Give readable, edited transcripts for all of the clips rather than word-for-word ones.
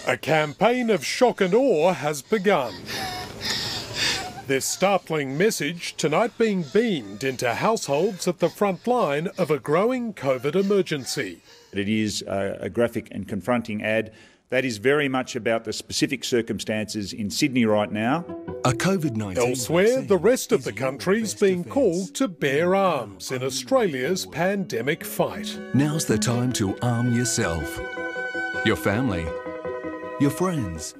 A campaign of shock and awe has begun. This startling message tonight being beamed into households at the front line of a growing COVID emergency. It is a graphic and confronting ad that is very much about the specific circumstances in Sydney right now. A COVID-19 Elsewhere, the rest of the country's being called to bear arms in Australia's pandemic fight. Now's the time to arm yourself, your family, your friends.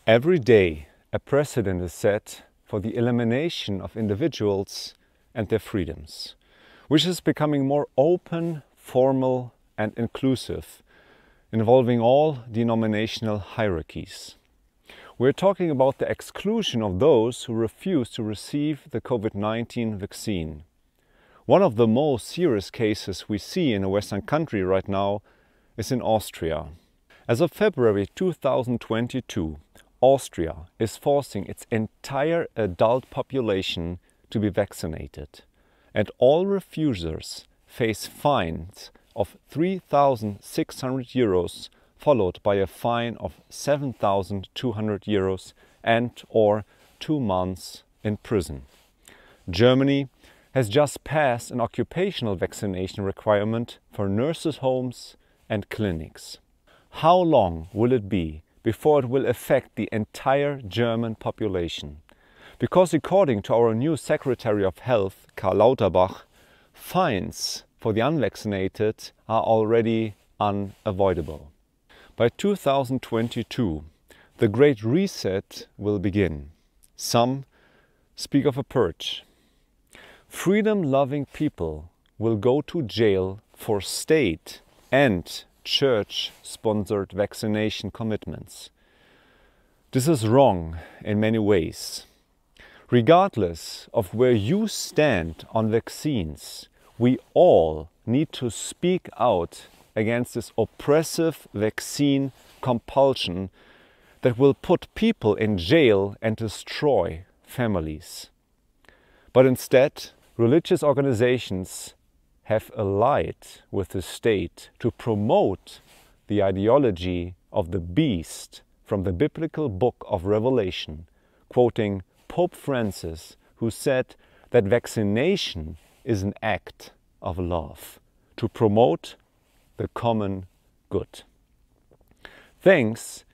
Every day, a precedent is set for the elimination of individuals and their freedoms, which is becoming more open, formal and inclusive, involving all denominational hierarchies. We're talking about the exclusion of those who refuse to receive the COVID-19 vaccine. One of the most serious cases we see in a Western country right now is in Austria. As of February 2022, Austria is forcing its entire adult population to be vaccinated, and all refusers face fines of 3,600 euros, followed by a fine of 7,200 euros and/or 2 months in prison. Germany has just passed an occupational vaccination requirement for nurses' homes and clinics. How long will it be before it will affect the entire German population? Because according to our new Secretary of Health, Karl Lauterbach, fines for the unvaccinated are already unavoidable. By 2022, the Great Reset will begin. Some speak of a purge. Freedom-loving people will go to jail for state and church-sponsored vaccination commitments. This is wrong in many ways. Regardless of where you stand on vaccines, we all need to speak out against this oppressive vaccine compulsion that will put people in jail and destroy families. But instead, religious organizations have allied with the state to promote the ideology of the beast from the biblical book of Revelation, quoting Pope Francis, who said that vaccination is an act of love to promote the common good. Thanks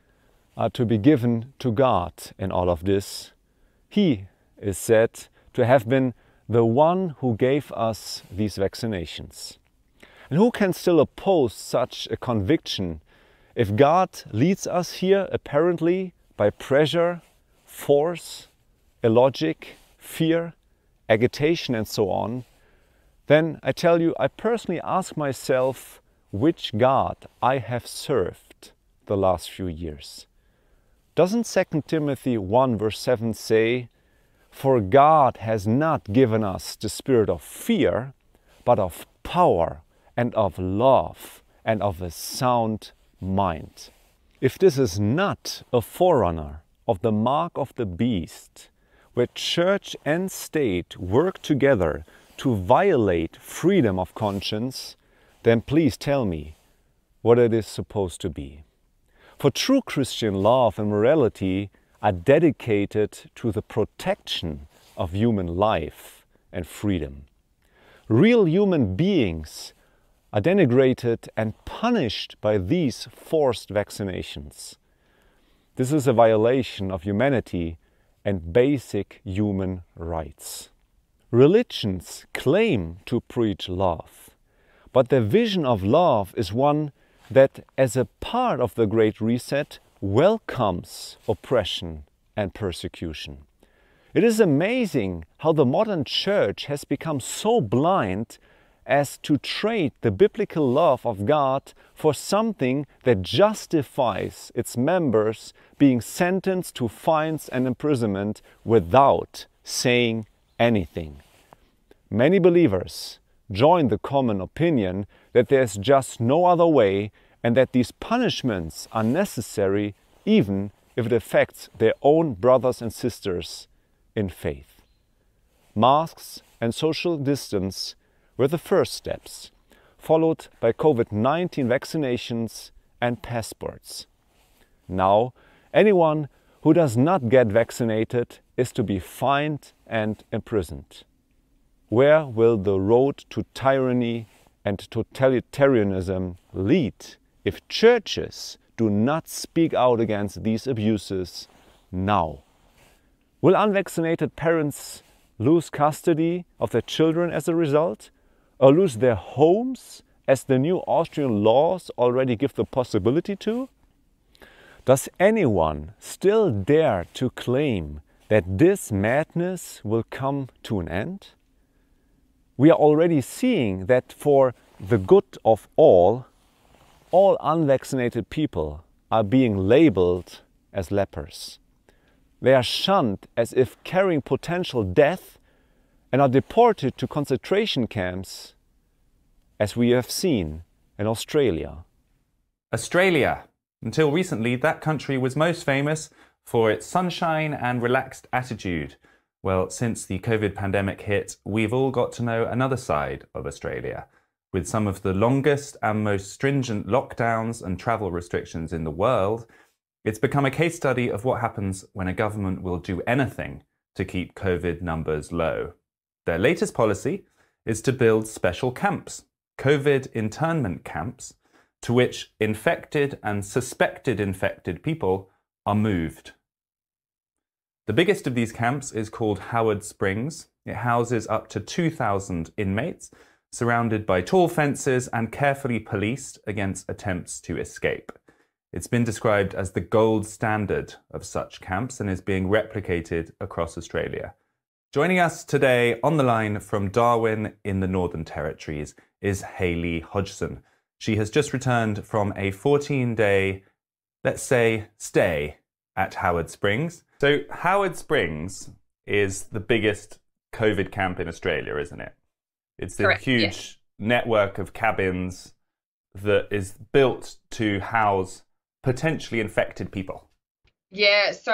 are to be given to God in all of this. He is said to have been the one who gave us these vaccinations. And who can still oppose such a conviction if God leads us here apparently by pressure, force, illogic, fear, agitation and so on? Then I tell you, I personally ask myself which God I have served the last few years. Doesn't 2 Timothy 1 verse 7 say, "For God has not given us the spirit of fear, but of power and of love and of a sound mind"? If this is not a forerunner of the mark of the beast, where church and state work together to violate freedom of conscience, then please tell me what it is supposed to be. For true Christian love and morality are dedicated to the protection of human life and freedom. Real human beings are denigrated and punished by these forced vaccinations. This is a violation of humanity and basic human rights. Religions claim to preach love, but their vision of love is one that, as a part of the Great Reset, welcomes oppression and persecution. It is amazing how the modern church has become so blind as to trade the biblical love of God for something that justifies its members being sentenced to fines and imprisonment without saying anything. Many believers join the common opinion that there's just no other way and that these punishments are necessary even if it affects their own brothers and sisters in faith. Masks and social distance were the first steps, followed by COVID-19 vaccinations and passports. Now, anyone who does not get vaccinated is to be fined and imprisoned. Where will the road to tyranny and totalitarianism lead if churches do not speak out against these abuses now? Will unvaccinated parents lose custody of their children as a result, or lose their homes as the new Austrian laws already give the possibility to? Does anyone still dare to claim that this madness will come to an end? We are already seeing that for the good of all unvaccinated people are being labeled as lepers. They are shunned as if carrying potential death and are deported to concentration camps, as we have seen in Australia. Australia. Until recently, that country was most famous for its sunshine and relaxed attitude. Well, since the COVID pandemic hit, we've all got to know another side of Australia, with some of the longest and most stringent lockdowns and travel restrictions in the world. It's become a case study of what happens when a government will do anything to keep COVID numbers low. Their latest policy is to build special camps, COVID internment camps, to which infected and suspected infected people are moved. The biggest of these camps is called Howard Springs. It houses up to 2,000 inmates, surrounded by tall fences and carefully policed against attempts to escape. It's been described as the gold standard of such camps and is being replicated across Australia. Joining us today on the line from Darwin in the Northern Territories is Hayley Hodgson. She has just returned from a 14-day, let's say, stay at Howard Springs. So Howard Springs is the biggest COVID camp in Australia, isn't it? It's a Correct, huge yes. network of cabins that is built to house potentially infected people. Yeah, so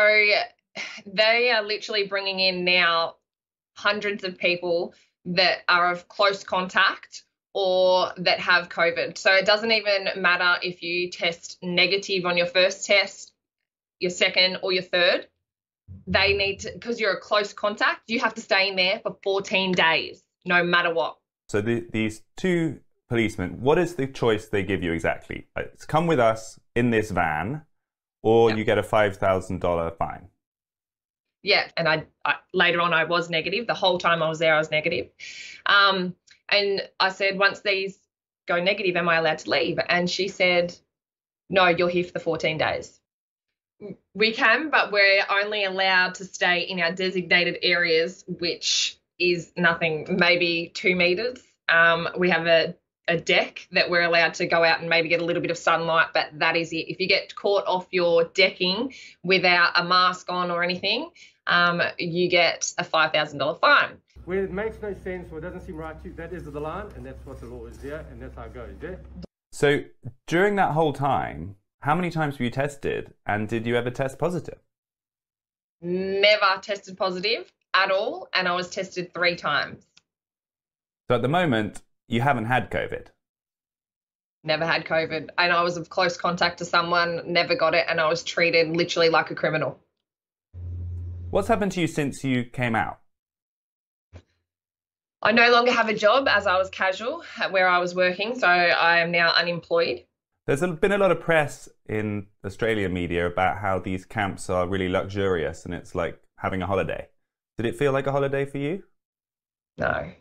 they are literally bringing in now hundreds of people that are of close contact or that have COVID. So it doesn't even matter if you test negative on your first test, your second or your third. They need to, because you're a close contact, you have to stay in there for 14 days, no matter what. So these two policemen, what is the choice they give you exactly? It's come with us in this van, or Yep. you get a $5,000 fine. Yeah, and I later on I was negative. The whole time I was there, I was negative. And I said, once these go negative, am I allowed to leave? And she said, no, you're here for the 14 days. We can, but we're only allowed to stay in our designated areas, which is nothing, maybe 2 meters. We have a deck that we're allowed to go out and maybe get a little bit of sunlight, but that is it. If you get caught off your decking without a mask on or anything, you get a $5,000 fine. Where it makes no sense or it doesn't seem right to you, that is the line, and that's what the law is there, and that's how it goes, yeah? So during that whole time, how many times were you tested, and did you ever test positive? Never tested positive at all, and I was tested 3 times. So at the moment, you haven't had COVID. Never had COVID, and I was of close contact to someone, never got it, and I was treated literally like a criminal. What's happened to you since you came out? I no longer have a job as I was casual at where I was working, so I am now unemployed. There's been a lot of press in Australian media about how these camps are really luxurious and it's like having a holiday. Did it feel like a holiday for you?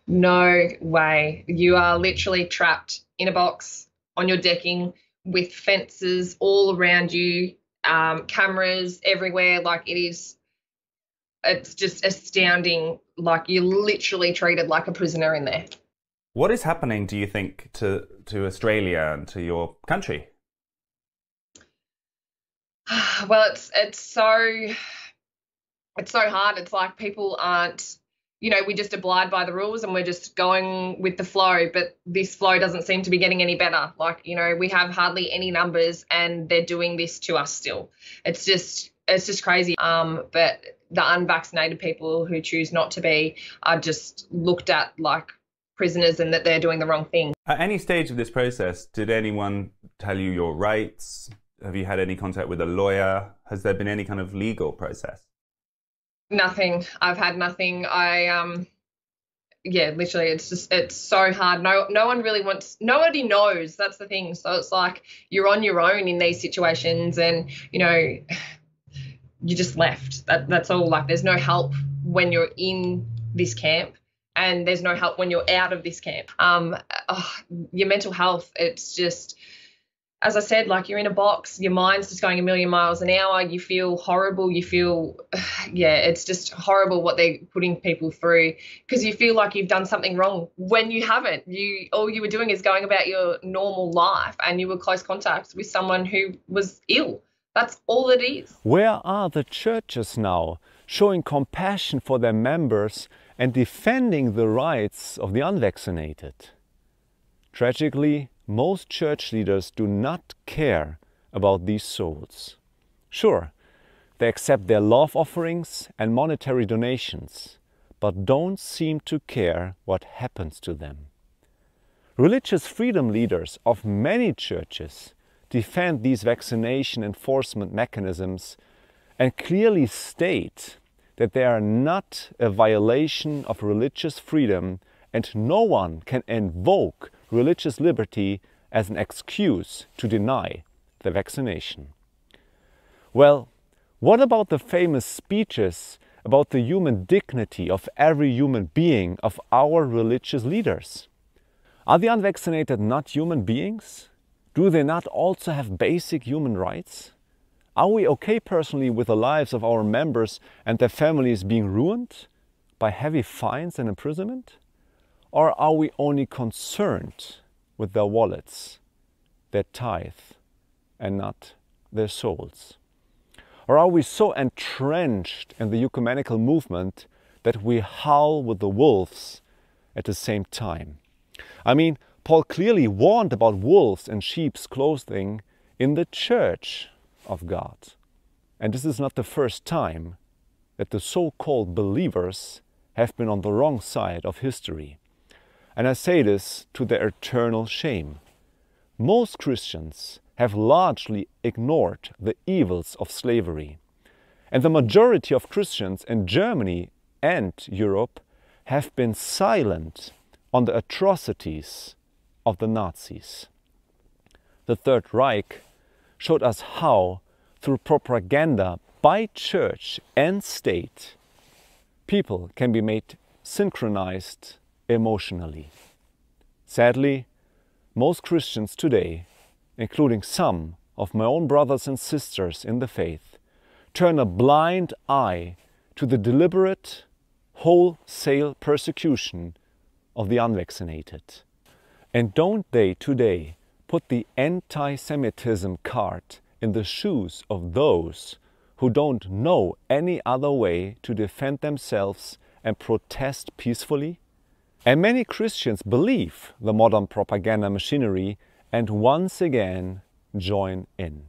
No way. You are literally trapped in a box on your decking with fences all around you, cameras everywhere. Like it's just astounding. Like you're literally treated like a prisoner in there. What is happening, do you think, to Australia and to your country? Well, it's so hard. It's like people aren't, we just abide by the rules and we're just going with the flow, but this flow doesn't seem to be getting any better. Like, we have hardly any numbers and they're doing this to us still. It's just crazy. But the unvaccinated people who choose not to be are just looked at like prisoners and that they're doing the wrong thing. At any stage of this process, did anyone tell you your rights? Have you had any contact with a lawyer? Has there been any kind of legal process? Nothing. I've had nothing. Yeah, literally, it's so hard. No one really wants, nobody knows. That's the thing. So it's like you're on your own in these situations, and you just left. That's all. Like, there's no help when you're in this camp, and there's no help when you're out of this camp. Your mental health, it's just, as I said, like, you're in a box, your mind's just going a million miles an hour, you feel horrible, you feel, it's just horrible what they're putting people through, because you feel like you've done something wrong when you haven't. All you were doing is going about your normal life, and you were close contact with someone who was ill. That's all it is. Where are the churches now, showing compassion for their members and defending the rights of the unvaccinated? Tragically, most church leaders do not care about these souls. Sure, they accept their love offerings and monetary donations, but don't seem to care what happens to them. Religious freedom leaders of many churches defend these vaccination enforcement mechanisms and clearly state that they are not a violation of religious freedom, and no one can invoke religious liberty as an excuse to deny the vaccination. Well, what about the famous speeches about the human dignity of every human being of our religious leaders? Are the unvaccinated not human beings? Do they not also have basic human rights? Are we okay personally with the lives of our members and their families being ruined by heavy fines and imprisonment? Or are we only concerned with their wallets, their tithe, and not their souls? Or are we so entrenched in the ecumenical movement that we howl with the wolves at the same time? I mean, Paul clearly warned about wolves in sheep's clothing in the church of God. And this is not the first time that the so-called believers have been on the wrong side of history. And I say this to their eternal shame. Most Christians have largely ignored the evils of slavery. And the majority of Christians in Germany and Europe have been silent on the atrocities of the Nazis. The Third Reich showed us how, through propaganda by church and state, people can be made synchronized emotionally. Sadly, most Christians today, including some of my own brothers and sisters in the faith, turn a blind eye to the deliberate, wholesale persecution of the unvaccinated. And don't they today put the anti-Semitism card in the shoes of those who don't know any other way to defend themselves and protest peacefully? And many Christians believe the modern propaganda machinery and once again join in.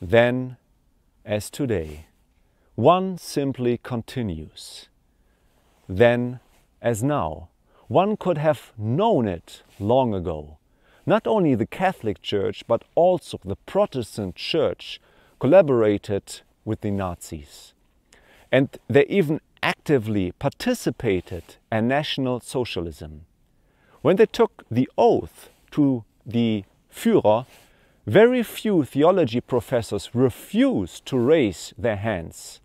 Then, as today, one simply continues. Then, as now, one could have known it long ago. Not only the Catholic Church, but also the Protestant Church collaborated with the Nazis. And they even actively participated in National Socialism. When they took the oath to the Führer, very few theology professors refused to raise their hands.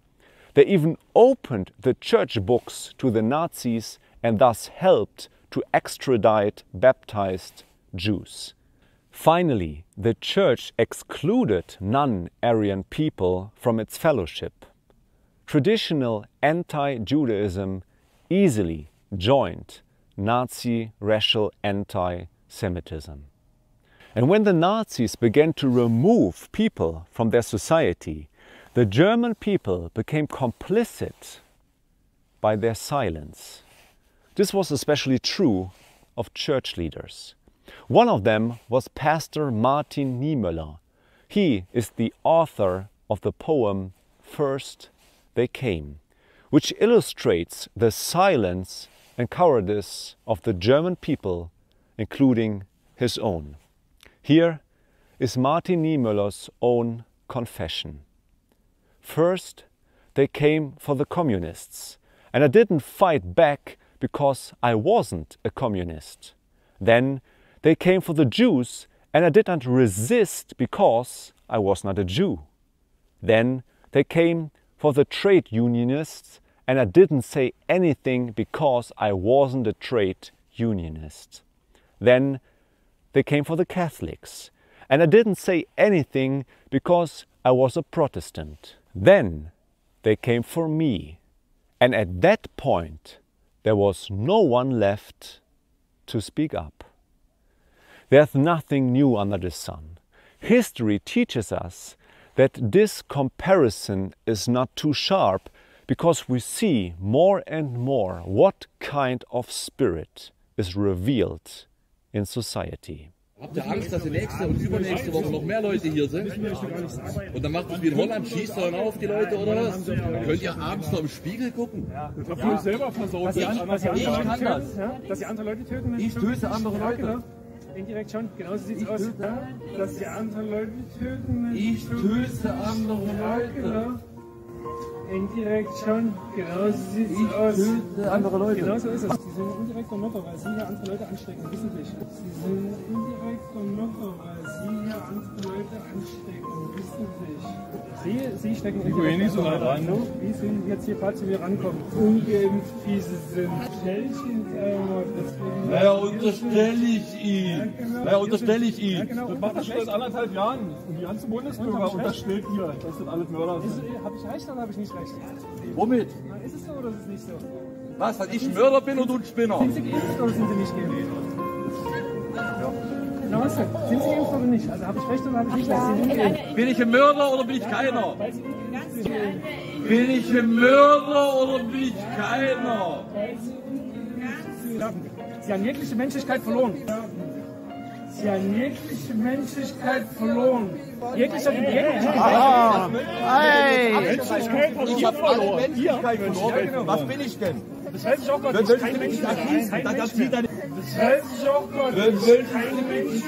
They even opened the church books to the Nazis and thus helped to extradite baptized Jews. Finally, the church excluded non-Aryan people from its fellowship. Traditional anti-Judaism easily joined Nazi racial anti-Semitism. And when the Nazis began to remove people from their society, the German people became complicit by their silence. This was especially true of church leaders. One of them was Pastor Martin Niemöller. He is the author of the poem First They Came, which illustrates the silence and cowardice of the German people, including his own. Here is Martin Niemöller's own confession. First, they came for the communists, and I didn't fight back because I wasn't a communist. Then they came for the Jews, and I didn't resist because I was not a Jew. Then they came for the trade unionists, and I didn't say anything because I wasn't a trade unionist. Then they came for the Catholics, and I didn't say anything because I was a Protestant. Then they came for me, and at that point there was no one left to speak up. There's nothing new under the sun. History teaches us that this comparison is not too sharp because we see more and more what kind of spirit is revealed in society. Habt ihr Angst, dass die nächste und übernächste Woche noch mehr Leute hier sind? Und dann macht es wie in Holland, schießt dann auf die Leute oder was? Könnt ihr abends noch im Spiegel gucken? Ich habe selber versucht, ich kann das. Dass die andere Leute töten. Ich töte andere Leute. Genau. Indirekt schon, genauso sieht es aus. Dass die andere Leute töten. Ich töte andere Leute. Indirekt schon, genauso sieht es aus. Ich töte andere Leute. Genauso ist es. Sie sind indirekter Mörder, weil sie hier andere Leute anstecken, wissentlich. Sie sind indirekter Mörder, weil sie hier andere Leute anstecken, wissentlich. Sie stecken indirekt nicht so weit rein, ne? Wie sie jetzt hier bald zu mir rankommen. Ungeimpft, wie sie sind. Naja, unterstelle ich ihn. Naja, unterstelle ich ihn. Das macht das schon seit 1,5 Jahren. Und die ganzen Bundesbürger unterstellt ihr, dass das alles Mörder sind. Habe ich recht oder habe ich nicht recht? Womit? Ist es so oder ist es nicht so? Was, weil ich ein Mörder bin und du ein Spinner? Sind Sie geimpft oder sind Sie nicht geimpft? Na was denn? Sind Sie geimpft oder nicht? Also habe ich recht oder habe ich nicht recht? Bin ich ein Mörder oder bin ich keiner? Bin ich ein Mörder oder bin ich keiner? Sie haben jegliche Menschlichkeit verloren. Sie haben jegliche Menschlichkeit verloren. Jegliche Ich habe alle Menschlichkeit verloren. Was bin ich denn? Das weiß ich auch gar nicht. Das weiß ich auch gar nicht.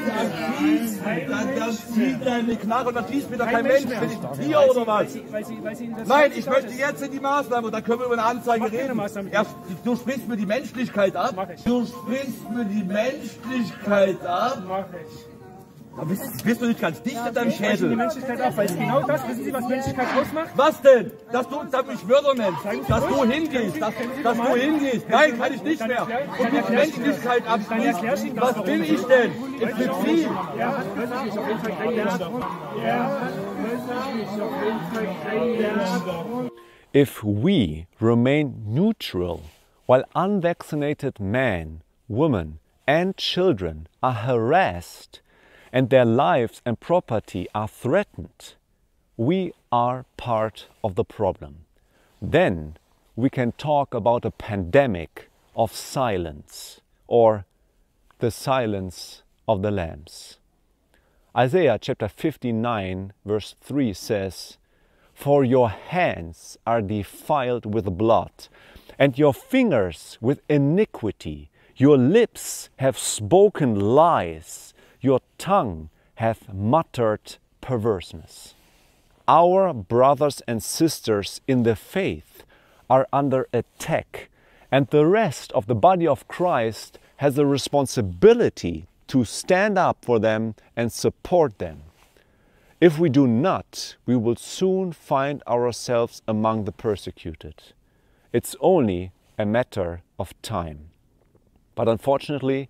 Dann zieht deine Knarre und dann schießt mir doch kein Mensch. Bin ich Tier oder was? Nein, ich möchte jetzt in die Maßnahme und dann können wir über eine Anzeige reden. Du sprichst mir die Menschlichkeit ab. Du sprichst mir die Menschlichkeit ab. Da bist du nicht ganz dicht in deinem Schädel. Die Menschlichkeit ab, weil genau das, wissen Sie, was Menschlichkeit ausmacht? Was denn? Dass du mich Mörder nennst, dass du hingehst, dass du hingehst. Nein, kann ich nicht mehr. Und die Menschlichkeit absprichst. Was bin ich denn? Im Prinzip. If we remain neutral while unvaccinated men, women and children are harassed and their lives and property are threatened, we are part of the problem. Then we can talk about a pandemic of silence or the silence of the lambs. Isaiah chapter 59 verse 3 says, "For your hands are defiled with blood, and your fingers with iniquity. Your lips have spoken lies. Your tongue hath muttered perverseness." Our brothers and sisters in the faith are under attack, and the rest of the body of Christ has a responsibility to stand up for them and support them. If we do not, we will soon find ourselves among the persecuted. It's only a matter of time. But unfortunately,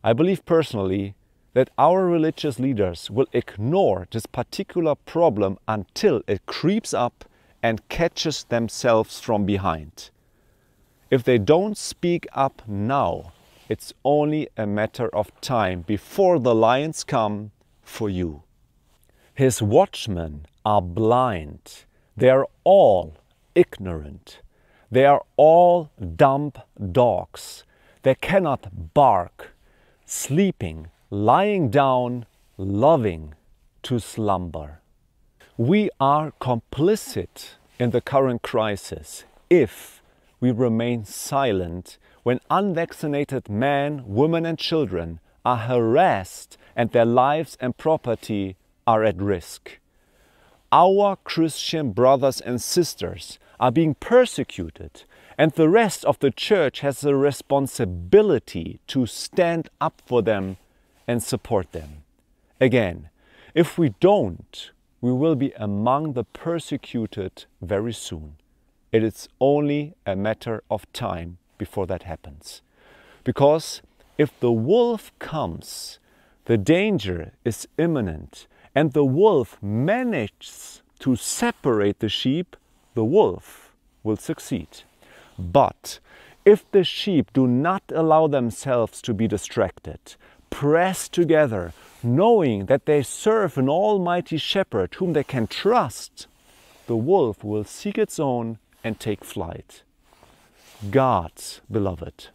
I believe personally that our religious leaders will ignore this particular problem until it creeps up and catches themselves from behind. If they don't speak up now, it's only a matter of time before the lions come for you. His watchmen are blind. They are all ignorant. They are all dumb dogs. They cannot bark, sleeping, lying down, loving to slumber. We are complicit in the current crisis if we remain silent when unvaccinated men, women and children are harassed and their lives and property are at risk. Our Christian brothers and sisters are being persecuted, and the rest of the church has the responsibility to stand up for them and support them. Again, if we don't, we will be among the persecuted very soon. It is only a matter of time before that happens. Because if the wolf comes, the danger is imminent, and the wolf manages to separate the sheep, the wolf will succeed. But if the sheep do not allow themselves to be distracted, press together, knowing that they serve an almighty shepherd whom they can trust, the wolf will seek its own and take flight. God, beloved,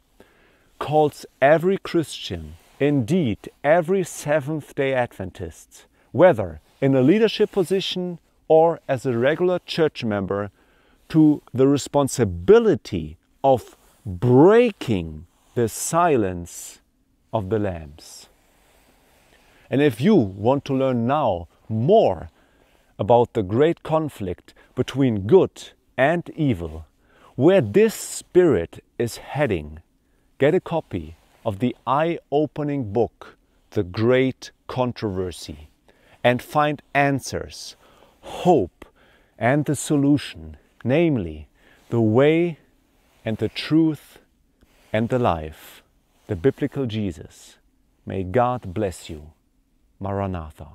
calls every Christian, indeed every Seventh-day Adventist, whether in a leadership position or as a regular church member, to the responsibility of breaking the silence of the lambs. And if you want to learn now more about the great conflict between good and evil, where this spirit is heading, get a copy of the eye-opening book, The Great Controversy, and find answers, hope, and the solution, namely the way and the truth and the life, the biblical Jesus. May God bless you. Maranatha.